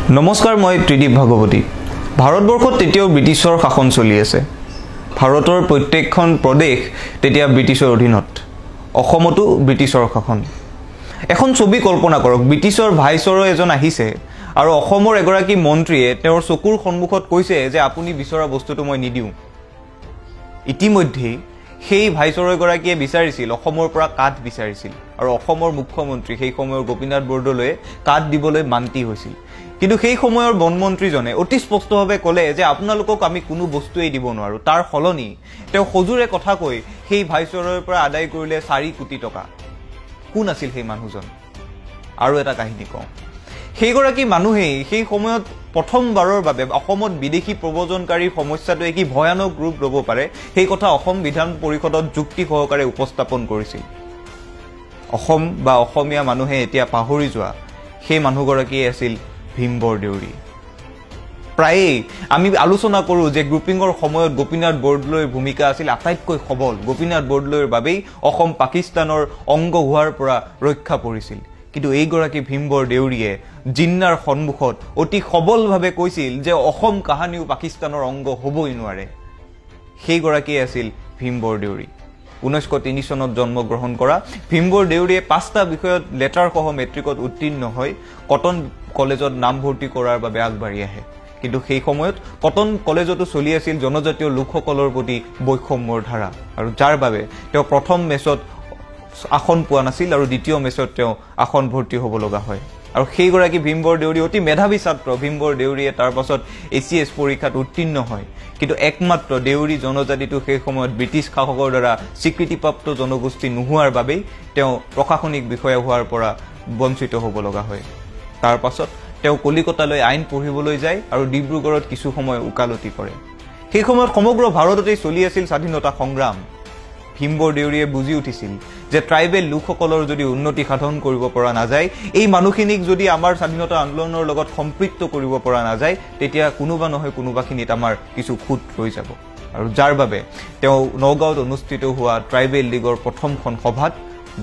নমস্কাৰ, মই ত্ৰিদীপ ভাগৱতী। ভাৰতবৰ্ষত তেতিয়াও ব্ৰিটিছৰ শাসন চলি আছে। ভাৰতৰ প্ৰত্যেকখন প্ৰদেশ তেতিয়া ব্ৰিটিছৰ অধীনত। অসমতো ব্ৰিটিছৰ শাসন। এখন ছবি কল্পনা কৰক, ব্ৰিটিছৰ ভাইচৰয় এজন আহিছে আৰু অসমৰ এগৰাকী মন্ত্ৰীয়ে তেওঁৰ চকুৰ সন্মুখত কৈছে যে আপুনি বিচৰা বস্তুটো মই নিদিওঁ। ইতিমধ্যে সেই ভাইচৰয়গৰাকীয়ে বিচাৰিছিল, অসমৰ পৰা কাঠ বিচাৰিছিল আৰু অসমৰ মুখ্যমন্ত্ৰী সেই সময়ৰ গোপীনাথ বৰদলৈয়ে কাঠ দিবলৈ মান্তি হৈছিল। কিন্তু সেই সময়ৰ বনমন্ত্ৰীজনে অতি স্পষ্টভাৱে ক'লে যে আপোনালোকক আমি কোনো বস্তুৱেই দিব নোৱাৰোঁ। তাৰ সলনি তেওঁ সজোৰে কথা কৈ সেই ভাইচৰয়ৰ পৰা আদায় কৰিলে 4 কোটি টকা। কোন আছিল সেই মানুহজন? আৰু এটা কাহিনী কওঁ। সেইগৰাকী মানুহেই সেই সময়ত প্ৰথমবাৰৰ বাবে অসমত বিদেশী প্ৰব্ৰজনকাৰীৰ সমস্যাটোৱে কি ভয়ানক ৰূপ ল'ব পাৰে সেই কথা অসম বিধান পৰিষদত যুক্তি সহকাৰে উপস্থাপন কৰিছিল। অসম বা অসমীয়া মানুহে এতিয়া পাহৰি যোৱা সেই মানুহগৰাকীয়ে আছিল ভীম বৰদেউৰী। প্ৰায়েই আমি আলোচনা কৰোঁ যে গ্ৰুপিঙৰ সময়ত গোপীনাথ বৰদলৈৰ ভূমিকা আছিল আটাইতকৈ সবল। গোপীনাথ বৰদলৈৰ বাবেই অসম পাকিস্তানৰ অংগ হোৱাৰ পৰা ৰক্ষা পৰিছিল। কিন্তু এইগৰাকী ভীম বৰদেউৰীয়ে জিন্নাৰ সন্মুখত অতি সবলভাৱে কৈছিল যে অসম কাহানিও পাকিস্তানৰ অংগ হ'বই নোৱাৰে। সেইগৰাকীয়ে আছিল ভীম বৰদেউৰী। 1903 চনত জন্মগ্ৰহণ কৰা ভীম বৰদেউৰীয়ে 5টা বিষয়ত লেটাৰসহ মেট্ৰিকত উত্তীৰ্ণ হৈ কটন কলেজত নামভৰ্তি কৰাৰ বাবে আগবাঢ়ি আহে। কিন্তু সেই সময়ত কটন কলেজতো চলি আছিল জনজাতীয় লোকসকলৰ প্ৰতি বৈষম্যৰ ধাৰা, আৰু যাৰ বাবে তেওঁ প্ৰথম মেচত আসন পোৱা নাছিল আৰু দ্বিতীয় মেচত তেওঁ আসন ভৰ্তি হ'ব লগা হয়। আৰু সেইগৰাকী ভীম বৰদেউৰী অতি মেধাৱী ছাত্ৰ। ভীম বৰদেউৰীয়ে তাৰ পাছত ACS পৰীক্ষাত উত্তীৰ্ণ হয়। কিন্তু একমাত্ৰ দেউৰী জনজাতিটো সেই সময়ত ব্ৰিটিছ শাসকৰ দ্বাৰা স্বীকৃতিপ্ৰাপ্ত জনগোষ্ঠী নোহোৱাৰ বাবেই তেওঁ প্ৰশাসনিক বিষয়া হোৱাৰ পৰা বঞ্চিত হ'ব লগা হয়। তাৰ পাছত তেওঁ কলিকতালৈ আইন পঢ়িবলৈ যায় আৰু ডিব্ৰুগড়ত কিছু সময় ওকালতি কৰে। সেই সময়ত সমগ্ৰ ভাৰততেই চলি আছিল স্বাধীনতা সংগ্ৰাম। ভীম বৰদেউৰীয়ে বুজি উঠিছিল যে ট্ৰাইবেল লোকসকলৰ যদি উন্নতি সাধন কৰিব পৰা নাযায়, এই মানুহখিনিক যদি আমাৰ স্বাধীনতা আন্দোলনৰ লগত সম্পৃক্ত কৰিব পৰা নাযায়, তেতিয়া কোনোবা নহয় কোনোবাখিনিত আমাৰ কিছু খুঁত ৰৈ যাব। আৰু যাৰ বাবে তেওঁ নগাঁৱত অনুষ্ঠিত হোৱা ট্ৰাইবেল লীগৰ প্ৰথমখন সভাত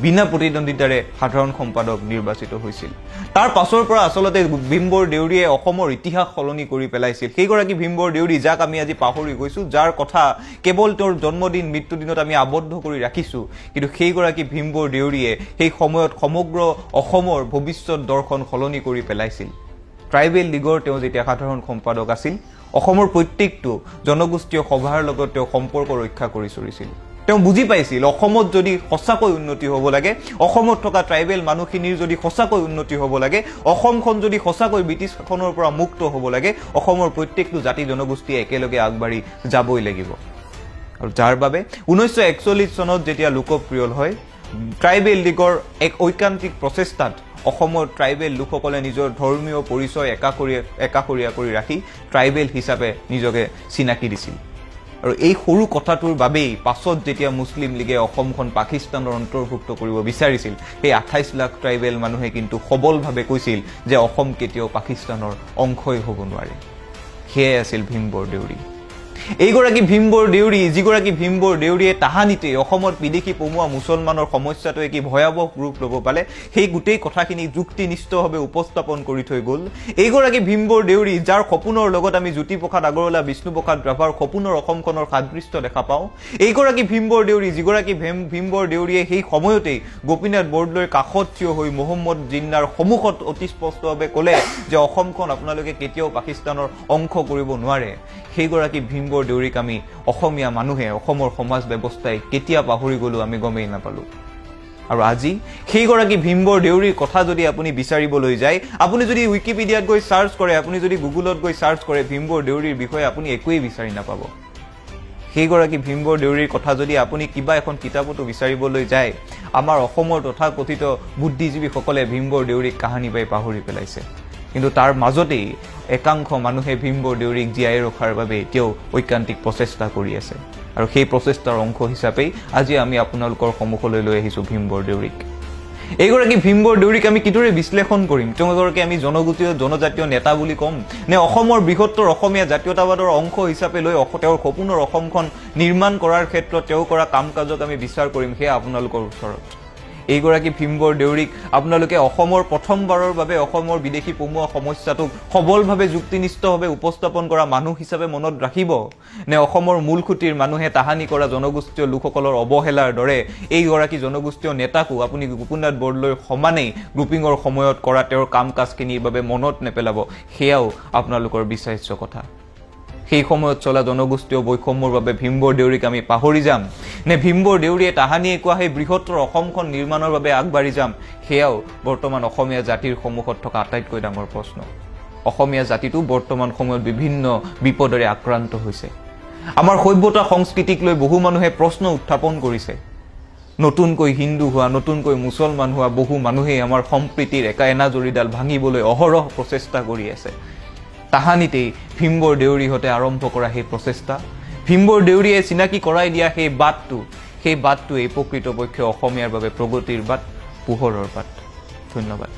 বিনা প্ৰতিদ্বন্দ্বিতাৰে সাধাৰণ সম্পাদক নিৰ্বাচিত হৈছিল। তাৰ পাছৰ পৰা আচলতে ভীম বৰদেউৰীয়ে অসমৰ ইতিহাস সলনি কৰি পেলাইছিল। সেইগৰাকী ভীম বৰদেউৰী যাক আমি আজি পাহৰি গৈছোঁ, যাৰ কথা কেৱল তেওঁৰ জন্মদিন মৃত্যুদিনত আমি আবদ্ধ কৰি ৰাখিছোঁ, কিন্তু সেইগৰাকী ভীম বৰদেউৰীয়ে সেই সময়ত সমগ্ৰ অসমৰ ভৱিষ্যত দৰ্শন সলনি কৰি পেলাইছিল। ট্ৰাইবেল লীগৰ তেওঁ যেতিয়া সাধাৰণ সম্পাদক আছিল, অসমৰ প্ৰত্যেকটো জনগোষ্ঠীয় সভাৰ লগত তেওঁ সম্পৰ্ক ৰক্ষা কৰি চলিছিল। তেওঁ বুজি পাইছিল অসমত যদি সঁচাকৈ উন্নতি হ'ব লাগে, অসমত থকা ট্ৰাইবেল মানুহখিনিৰ যদি সঁচাকৈ উন্নতি হ'ব লাগে, অসমখন যদি সঁচাকৈ ব্ৰিটিছ শাসনৰ পৰা মুক্ত হ'ব লাগে, অসমৰ প্ৰত্যেকটো জাতি জনগোষ্ঠীয়ে একেলগে আগবাঢ়ি যাবই লাগিব। আৰু যাৰ বাবে 1941 চনত যেতিয়া লোকপ্ৰিয় হয়, ট্ৰাইবেল লীগৰ এক ঐকান্তিক প্ৰচেষ্টাত অসমৰ ট্ৰাইবেল লোকসকলে নিজৰ ধৰ্মীয় পৰিচয় একাষৰীয়া কৰি ৰাখি ট্ৰাইবেল হিচাপে নিজকে চিনাকি দিছিল। আৰু এই সৰু কথাটোৰ বাবেই পাছত যেতিয়া মুছলিম লীগে অসমখন পাকিস্তানৰ অন্তৰ্ভুক্ত কৰিব বিচাৰিছিল, সেই 28 লাখ ট্ৰাইবেল মানুহে কিন্তু সবলভাৱে কৈছিল যে অসম কেতিয়াও পাকিস্তানৰ অংশই হ'ব নোৱাৰে। সেয়াই আছিল ভীম বৰদেউৰী। এইগৰাকী ভীম বৰদেউৰী, যিগৰাকী ভীম বৰদেউৰীয়ে তাহানিতে অসমত বিদেশী পমুৱা মুছলমানৰ সমস্যাটোৱে কি ভয়াৱহ ৰূপ ল'ব পালে সেই গোটেই কথাখিনি যুক্তিনিষ্ঠভাৱে উপস্থাপন কৰি থৈ গ'ল। এইগৰাকী ভীম বৰদেউৰী, যাৰ সপোনৰ লগত আমি জ্যোতিপ্ৰসাদ আগৰৱালা, বিষ্ণুপ্ৰসাদ ৰাভাৰ সপোনৰ অসমখনৰ সাদৃশ্য দেখা পাওঁ। এইগৰাকী ভীম বৰদেউৰী, যিগৰাকী ভীম বৰদেউৰীয়ে সেই সময়তেই গোপীনাথ বৰদলৈৰ কাষত থিয় হৈ মহম্মদ জিন্নাৰ সন্মুখত অতি স্পষ্টভাৱে ক'লে যে অসমখন আপোনালোকে কেতিয়াও পাকিস্তানৰ অংশ কৰিব নোৱাৰে। সেইগৰাকী ভীম বৰদেউৰীক আমি অসমীয়া মানুহে, অসমৰ সমাজ ব্যৱস্থাই কেতিয়া পাহৰি গ'লো আমি গমেই নাপালোঁ। আৰু আজি সেইগৰাকী ভীম বৰদেউৰীৰ কথা যদি আপুনি বিচাৰিবলৈ যায়, আপুনি যদি উইকিপিডিয়াত গৈ চাৰ্চ কৰে, আপুনি যদি গুগলত গৈ চাৰ্চ কৰে, ভীম বৰদেউৰীৰ বিষয়ে আপুনি একোৱেই বিচাৰি নাপাব। সেইগৰাকী ভীম বৰদেউৰীৰ কথা যদি আপুনি কিবা এখন কিতাপতো বিচাৰিবলৈ যায়, আমাৰ অসমৰ তথাকথিত বুদ্ধিজীৱীসকলে ভীম বৰদেউৰীক কাহানি পাই পাহৰি পেলাইছে। কিন্তু তাৰ মাজতেই একাংশ মানুহে ভীম বৰদেউৰীক জীয়াই ৰখাৰ বাবে এতিয়াও ঐকান্তিক প্ৰচেষ্টা কৰি আছে। আৰু সেই প্ৰচেষ্টাৰ অংশ হিচাপেই আজি আমি আপোনালোকৰ সন্মুখলৈ লৈ আহিছোঁ ভীম বৰদেউৰীক। এইগৰাকী ভীম বৰদেউৰীক আমি কিদৰে বিশ্লেষণ কৰিম? তেওঁ এগৰাকী আমি জনজাতীয় নেতা বুলি ক'ম, নে অসমৰ বৃহত্তৰ অসমীয়া জাতীয়তাবাদৰ অংশ হিচাপে লৈ তেওঁৰ সপোনৰ অসমখন নিৰ্মাণ কৰাৰ ক্ষেত্ৰত তেওঁ কৰা কাম কাজক আমি বিচাৰ কৰিম? সেয়া আপোনালোকৰ ওচৰত। এইগৰাকী ভীমবৰ দেউৰীক আপোনালোকে অসমৰ প্ৰথমবাৰৰ বাবে অসমৰ বিদেশী পমুৱা সমস্যাটোক সবলভাৱে যুক্তিনিষ্ঠভাৱে উপস্থাপন কৰা মানুহ হিচাপে মনত ৰাখিব নে অসমৰ মূল খুঁটিৰ মানুহে তাহানি কৰা জনগোষ্ঠীয় লোকসকলৰ অৱহেলাৰ দৰে এইগৰাকী জনগোষ্ঠীয় নেতাকো আপুনি গোপীনাথ বৰদলৈৰ সমানেই গ্ৰুপিঙৰ সময়ত কৰা তেওঁৰ কাম কাজখিনিৰ বাবে মনত নেপেলাব সেয়াও আপোনালোকৰ বিচাৰ্য কথা সেই সময়ত চলা জনগোষ্ঠীয় বৈষম্যৰ বাবে ভীমবৰ দেউৰীক আমি পাহৰি যাম নে ভীমবৰ দেউৰীয়ে তাহানিয়ে কোৱা সেই বৃহত্তৰ অসমখন নিৰ্মাণৰ বাবে আগবাঢ়ি যাম সেয়াও বৰ্তমান অসমীয়া জাতিৰ সন্মুখত থকা আটাইতকৈ ডাঙৰ প্ৰশ্ন অসমীয়া জাতিটো বৰ্তমান সময়ত বিভিন্ন বিপদৰে আক্ৰান্ত হৈছে আমাৰ সভ্যতা সংস্কৃতিক লৈ বহু মানুহে প্ৰশ্ন উত্থাপন কৰিছে নতুনকৈ হিন্দু হোৱা নতুনকৈ মুছলমান হোৱা বহু মানুহে আমাৰ সম্প্ৰীতিৰ এনাজৰীডাল ভাঙিবলৈ অহৰহ প্ৰচেষ্টা কৰি আছে তাহানিতেই ভীমবৰ দেউৰীহঁতে আৰম্ভ কৰা সেই প্ৰচেষ্টা ভীমবৰ দেউৰীয়ে চিনাকি কৰাই দিয়া সেই বাটটো এই প্ৰকৃতপক্ষে অসমীয়াৰ বাবে প্ৰগতিৰ বাট পোহৰৰ বাট ধন্যবাদ